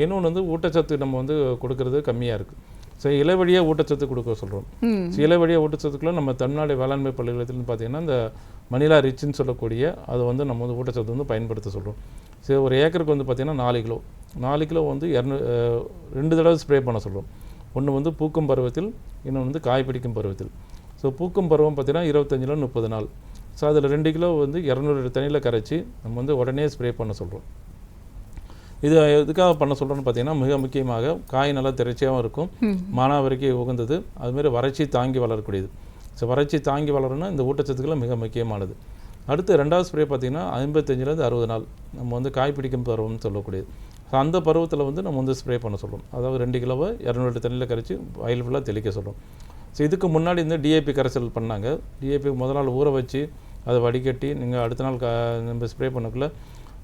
இன்னொன்று வந்து ஊட்டச்சத்து நம்ம வந்து கொடுக்கறது கம்மியாக இருக்குது. ஸோ இலை வழியாக ஊட்டச்சத்து கொடுக்க சொல்கிறோம். ஸோ இலை வழியாக ஊட்டச்சத்துக்குள்ள நம்ம தமிழ்நாடு வேளாண்மை பல்கலைக்கழகத்துலன்னு பார்த்தீங்கன்னா இந்த மணிலா ரிச்னு சொல்லக்கூடிய அதை வந்து நம்ம வந்து ஊட்டச்சத்து வந்து பயன்படுத்த சொல்கிறோம். ஸோ ஒரு ஏக்கருக்கு வந்து பார்த்திங்கன்னா 4 கிலோ வந்து 2 தடவை ஸ்ப்ரே பண்ண சொல்கிறோம். ஒன்று வந்து பூக்கும் பருவத்தில், இன்னொன்று வந்து காய் பிடிக்கும் பருவத்தில். ஸோ பூக்கும் பருவம் பார்த்திங்கன்னா 25 30 நாள். ஸோ அதில் 2 கிலோ வந்து 200 தண்ணியில் கரைச்சி நம்ம வந்து உடனே ஸ்ப்ரே பண்ண சொல்கிறோம். இது எதுக்காக பண்ண சொல்கிறோன்னு பார்த்தீங்கன்னா மிக முக்கியமாக காய் நல்லா திரைச்சியாகவும் இருக்கும், மானாவரிக்கு உகந்தது, அதுமாரி வறட்சி தாங்கி வளரக்கூடியது. ஸோ வறட்சி தாங்கி வளரணும்னா இந்த ஊட்டச்சத்துக்கள் மிக முக்கியமானது. அடுத்து 2வது ஸ்ப்ரே பார்த்திங்கன்னா 55 60 நாள் நம்ம வந்து காய் பிடிக்கும் பருவம்னு சொல்லக்கூடியது. ஸோ அந்த பருவத்தில் வந்து நம்ம வந்து ஸ்ப்ரே பண்ண சொல்கிறோம். அதாவது 2 கிலோவை 200 தண்ணியில் கரைச்சி வயல் ஃபுல்லாக தெளிக்க சொல்கிறோம். ஸோ இதுக்கு முன்னாடி இந்த டிஏபி கரைசல் பண்ணாங்க. டிஏபி முதல் நாள் ஊற வச்சு அதை வடிகட்டி நீங்கள் அடுத்த நாள் நம்ம ஸ்ப்ரே பண்ணக்குள்ள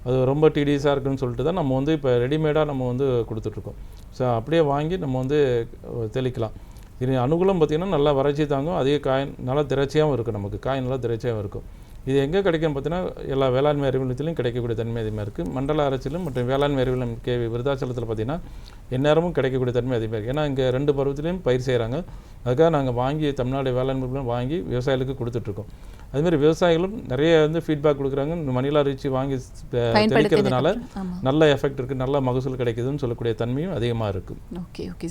அது ரொம்ப டிடிஎஸாக இருக்குன்னு சொல்லிட்டு தான் நம்ம வந்து இப்போ ரெடிமேடாக நம்ம வந்து கொடுத்துட்ருக்கோம். ஸோ அப்படியே வாங்கி நம்ம வந்து தெளிக்கலாம். இது அனுகூலம் பார்த்திங்கன்னா நல்லா வறட்சி தாங்கும், அதிக காய் நல்லா திரைச்சியாகவும் இருக்கும், நமக்கு காய் நல்லா திரைச்சியாகவும் இருக்கும். இது எங்கே கிடைக்கும்னு பார்த்தீங்கன்னா எல்லா வேளாண்மை அறிவியல் நிலையத்திலையும் கிடைக்கக்கூடிய தன்மை அதிகமாக இருக்குது. மண்டல அரசிலும் மற்றும் வேளாண்மை அறிவியல் நிலையம் கே விருதாச்சலத்தில் பார்த்திங்கன்னா எந்நேரமும் கிடைக்கக்கூடிய தன்மை அதிகமாக இருக்குது. ஏன்னா இங்கே 2 பருவத்திலையும் பயிர் செய்கிறாங்க. அதுக்காக நாங்கள் வாங்கி தமிழ்நாடு வேளாண்மை வாங்கி விவசாயிகளுக்கு கொடுத்துட்ருக்கோம். அதுமாதிரி விவசாயிகளும் நிறைய வந்து ஃபீட்பேக் கொடுக்குறாங்க. இந்த மணிலா ரிச் வாங்கி தெளிக்கிறதுனால நல்ல எஃபெக்ட் இருக்குது, நல்ல மகசூல் கிடைக்குதுன்னு சொல்லக்கூடிய தன்மையும் அதிகமாக இருக்குது. Okay okay.